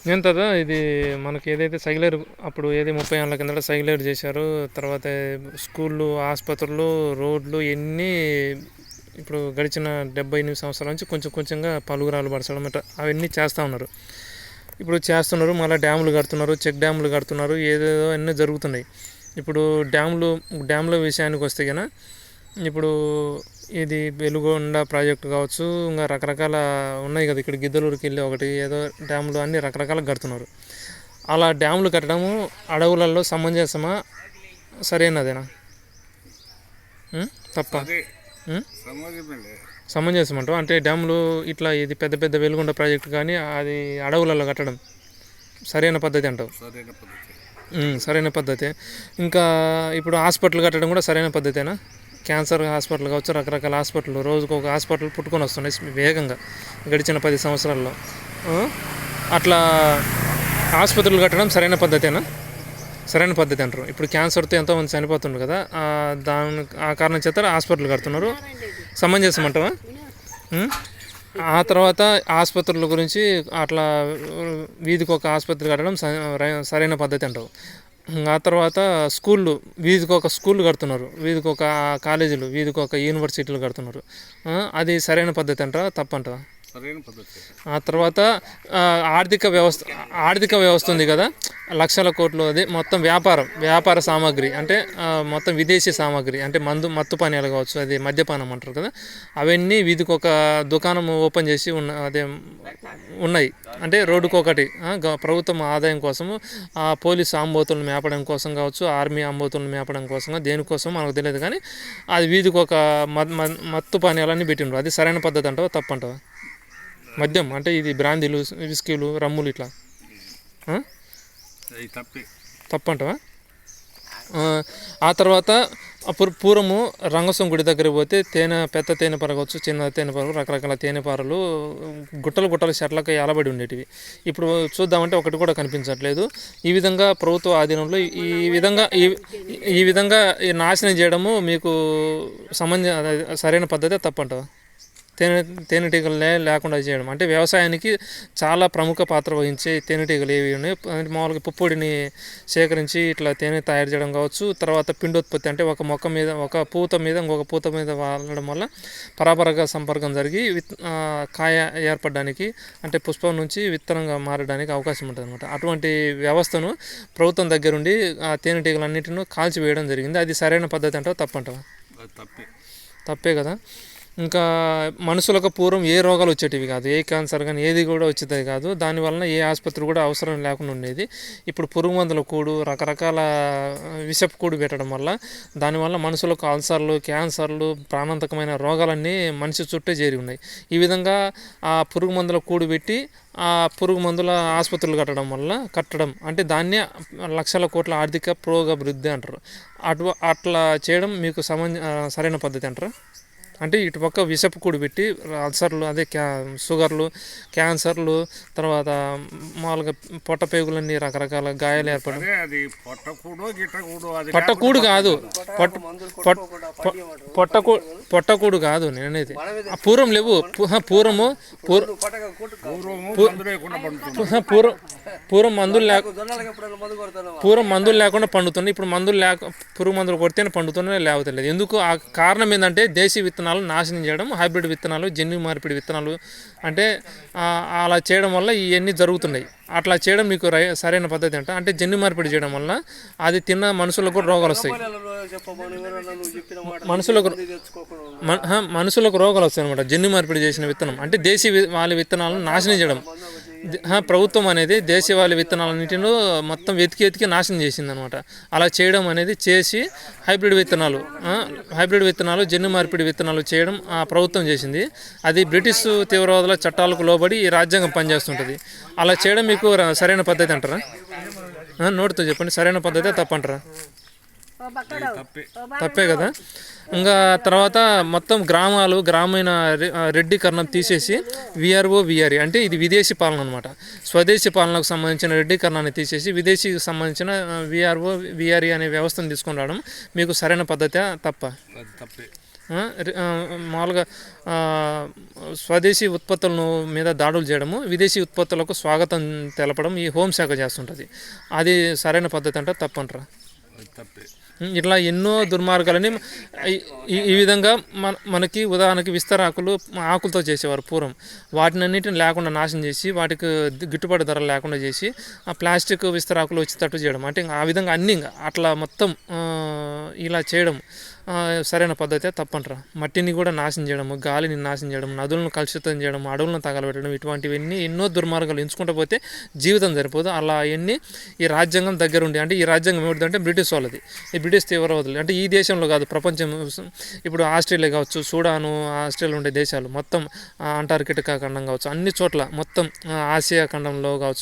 నేను కదా ఇది మనకి ఏదైతే సైలేరు అప్పుడు ఏది 30 ఏళ్ళ కిందట సైలేరు చేశారు. తర్వాత స్కూళ్ళు, ఆసుపత్రులు, రోడ్లు ఎన్ని ఇప్పుడు గడిచిన 78 సంవత్సరాల నుంచి కొంచెం కొంచెంగా పలుగురాలు పరచడం అట్లా అవన్నీ చేస్తూ ఉన్నారు. ఇప్పుడు చేస్తున్నారు. మళ్ళీ డ్యాములు కడుతున్నారు, చెక్ డ్యాములు కడుతున్నారు, ఏదేదో అన్నీ జరుగుతున్నాయి. ఇప్పుడు డ్యాముల విషయానికి వస్తే కనుక ఇప్పుడు ఇది వెలుగొండ ప్రాజెక్టు కావచ్చు, ఇంకా రకరకాల ఉన్నాయి కదా. ఇక్కడ గిద్దలూరుకి వెళ్ళి ఒకటి ఏదో డ్యాములు అన్నీ రకరకాలుగా కడుతున్నారు. అలా డ్యాములు కట్టడము అడవులలో సమంజసమా, సరైనదేనా? తప్ప సమంజసం అంటావు? అంటే డ్యాములు ఇట్లా ఇది పెద్ద పెద్ద వెలుగొండ ప్రాజెక్టు కానీ అది అడవులలో కట్టడం సరైన పద్ధతి అంటావు? సరైన పద్ధతి. ఇంకా ఇప్పుడు హాస్పిటల్ కట్టడం కూడా సరైన పద్ధతేనా? క్యాన్సర్ హాస్పిటల్ కావచ్చు, రకరకాల హాస్పిటల్, రోజుకు ఒక హాస్పిటల్ పుట్టుకొని వస్తున్నాయి వేగంగా గడిచిన 10 సంవత్సరాల్లో. అట్లా ఆసుపత్రులు కట్టడం సరైన పద్ధతేనా? సరైన పద్ధతి అంటారు. ఇప్పుడు క్యాన్సర్తో ఎంతోమంది చనిపోతుండ్రు కదా, ఆ కారణం చేత హాస్పిటల్ కడుతున్నారు. సమంజసం అంటావా? ఆ తర్వాత ఆసుపత్రుల గురించి అట్లా వీధికి ఒక ఆసుపత్రి కట్టడం సరైన పద్ధతి అంటావు. ఆ తర్వాత స్కూళ్ళు, వీధికి ఒక స్కూళ్ళు కడుతున్నారు, వీధికి ఒక కాలేజీలు, వీధికి ఒక యూనివర్సిటీలు కడుతున్నారు. అది సరైన పద్ధతి అంటావా, తప్పంటావా? ఆ తర్వాత ఆర్థిక వ్యవస్థ ఉంది కదా, లక్షల కోట్లు. అది మొత్తం వ్యాపార సామాగ్రి అంటే మొత్తం విదేశీ సామాగ్రి అంటే మత్తు పానీయాలు కావచ్చు, అది మద్యపానం అంటారు కదా, అవన్నీ వీధికి ఒక దుకాణం ఓపెన్ చేసి ఉన్నాయి. అంటే రోడ్డుకు ఒకటి ప్రభుత్వం ఆదాయం కోసము, పోలీసు ఆంబోతులను మేపడం కోసం కావచ్చు, ఆర్మీ ఆంబోతులను మేపడం కోసం, దేనికోసం మనకు తెలియదు. కానీ అది వీధికి ఒక మత్తు పానీయాలన్నీ పెట్టిండ్రు. అది సరైన పద్ధతి అంటావా, తప్పంటావా? మద్యం అంటే ఇది బ్రాందీలు, విస్కీలు, రమ్ములు ఇట్లా తప్పంటావా? ఆ తర్వాత పూర్వము రంగస్వామి గుడి దగ్గర పోతే పెద్ద తేనెపార కావచ్చు, చిన్న తేనెపారలు, రకరకాల తేనెపారలు గుట్టలు చెట్లకు ఏలబడి ఉండేటివి. ఇప్పుడు చూద్దామంటే ఒకటి కూడా కనిపించట్లేదు. ఈ విధంగా ప్రభుత్వ ఆధీనంలో ఈ విధంగా నాశనం చేయడము మీకు సరైన పద్ధతే, తప్పంటావా? తేనెటీగలనే లేకుండా చేయడం అంటే వ్యవసాయానికి చాలా ప్రముఖ పాత్ర వహించే తేనెటీగలు ఏవి ఉన్నాయి. మామూలుగా పుప్పొడిని సేకరించి ఇట్లా తేనె తయారు చేయడం కావచ్చు. తర్వాత పిండోత్పత్తి అంటే ఒక మొక్క మీద, ఒక పూత మీద ఇంకొక పూత మీద వాడడం వల్ల పరాపరక సంపర్కం జరిగి కాయ ఏర్పడడానికి అంటే పుష్పం నుంచి విత్తనంగా మారడానికి అవకాశం ఉంటుంది అనమాట. అటువంటి వ్యవస్థను ప్రభుత్వం దగ్గరుండి ఆ తేనెటీగలన్నింటినీ కాల్చివేయడం జరిగింది. అది సరైన పద్ధతి అంటావా, తప్పంటావా? తప్పే కదా. ఇంకా మనుషులకు పూర్వం ఏ రోగాలు వచ్చేటివి కాదు, ఏ క్యాన్సర్ కానీ ఏది కూడా వచ్చేది కాదు. దానివలన ఏ ఆసుపత్రి కూడా అవసరం లేకుండా ఉండేది. ఇప్పుడు పురుగు మందుల కూడు, రకరకాల విషపు కూడు పెట్టడం వల్ల దానివల్ల మనుషులకు అల్సర్లు, క్యాన్సర్లు, ప్రాణాంతకమైన రోగాలన్నీ మనిషి చుట్టే చేరి ఉన్నాయి. ఈ విధంగా ఆ పురుగు మందుల కూడు పెట్టి ఆ పురుగు మందుల ఆసుపత్రులు కట్టడం అంటే దాన్నే లక్షల కోట్ల ఆర్థిక పురోగభివృద్ధి అంటారు. అట్లా చేయడం మీకు సరైన పద్ధతి అంటారా? అంటే ఇటు పక్క విషపు కూడి పెట్టి అల్సర్లు, అదే షుగర్లు, క్యాన్సర్లు, తర్వాత మామూలుగా పొట్టపేగులన్నీ రకరకాల గాయాలు ఏర్పడడం. పొట్టకూడు కాదు, పొట్టకూడు కాదు నేను అనేది. పూర్వం లేవు. పూర్వం మందులు లేకుండా పండుతున్నాయి. ఇప్పుడు పురుగు మందులు కొడితేనే పండుతున్నాయి, లేవతలేదు. ఎందుకు? ఆ కారణం ఏంటంటే దేశీ విత్తనాలు నాశనం చేయడం, హైబ్రిడ్ విత్తనాలు, జన్యు మార్పిడి విత్తనాలు అంటే అలా చేయడం వల్ల ఇవన్నీ జరుగుతున్నాయి. అట్లా చేయడం మీకు సరైన పద్ధతి అంటే జన్యు మార్పిడి చేయడం వల్ల అది తిన్న మనుషులకు రోగాలు వస్తాయి. మనుషులకు రోగాలు వస్తాయి అనమాట. జన్యు మార్పిడి చేసిన విత్తనం అంటే దేశీ వాళ్ళ విత్తనాలను నాశనం చేయడం. ప్రభుత్వం అనేది దేశవాళీ విత్తనాలన్నింటినీ మొత్తం వెతికి నాశనం చేసింది అనమాట. అలా చేయడం అనేది చేసి హైబ్రిడ్ విత్తనాలు, జన్యు మార్పిడి విత్తనాలు చేయడం ఆ ప్రభుత్వం చేసింది. అది బ్రిటిష్ తీవ్రవాదుల చట్టాలకు లోబడి ఈ రాజ్యాంగం పనిచేస్తుంటుంది. అలా చేయడం మీకు సరైన పద్ధతి అంటారా? నోటితో చెప్పండి, సరైన పద్ధతే, తప్పంటారా? తప్పే కదా. ఇంకా తర్వాత మొత్తం గ్రామీణ రెడ్డీకరణం తీసేసి విఆర్ఏ అంటే ఇది విదేశీ పాలన అనమాట. స్వదేశీ పాలనకు సంబంధించిన రెడ్డీకరణాన్ని తీసేసి విదేశీకి సంబంధించిన విఆర్ఏ అనే వ్యవస్థను తీసుకొని రావడం మీకు సరైన పద్ధతి, తప్ప? మామూలుగా స్వదేశీ ఉత్పత్తులను మీద దాడులు చేయడము, విదేశీ ఉత్పత్తులకు స్వాగతం తెలపడం ఈ హోంశాఖ చేస్తుంటుంది. అది సరైన పద్ధతి అంటే తప్పంటారా? ఇట్లా ఎన్నో దుర్మార్గాలని ఈ విధంగా మనకి ఉదాహరణకి విస్తరాకులు ఆకులతో చేసేవారు పూర్వం. వాటినన్నిటిని లేకుండా నాశనం చేసి వాటికి గిట్టుబాటు ధరలు లేకుండా చేసి ఆ ప్లాస్టిక్ విస్తరాకులు వచ్చేటట్టు చేయడం, అంటే ఆ విధంగా అన్నీ అట్లా మొత్తం ఇలా చేయడం సరైన పద్ధతే తప్పంటారా? మట్టిని కూడా నాశనం చేయడము, గాలిని నాశనం చేయడం, నదులను కలుషితం చేయడం, అడవులను తగలబెట్టడం, ఇటువంటివన్నీ ఎన్నో దుర్మార్గాలు ఎంచుకుంటూ పోతే జీవితం సరిపోదు. అలా అవన్నీ ఈ రాజ్యాంగం దగ్గరుండి, అంటే ఈ రాజ్యాంగం ఏమిటంటే బ్రిటిష్ వాళ్ళది, ఈ బ్రిటిష్ తీవ్రవాదులు, అంటే ఈ దేశంలో కాదు ప్రపంచం, ఇప్పుడు ఆస్ట్రేలియా కావచ్చు, సూడాను, ఆస్ట్రేలియా ఉండే దేశాలు మొత్తం, అంటార్కిటికా ఖండం కావచ్చు, అన్ని చోట్ల మొత్తం ఆసియా ఖండంలో కావచ్చు,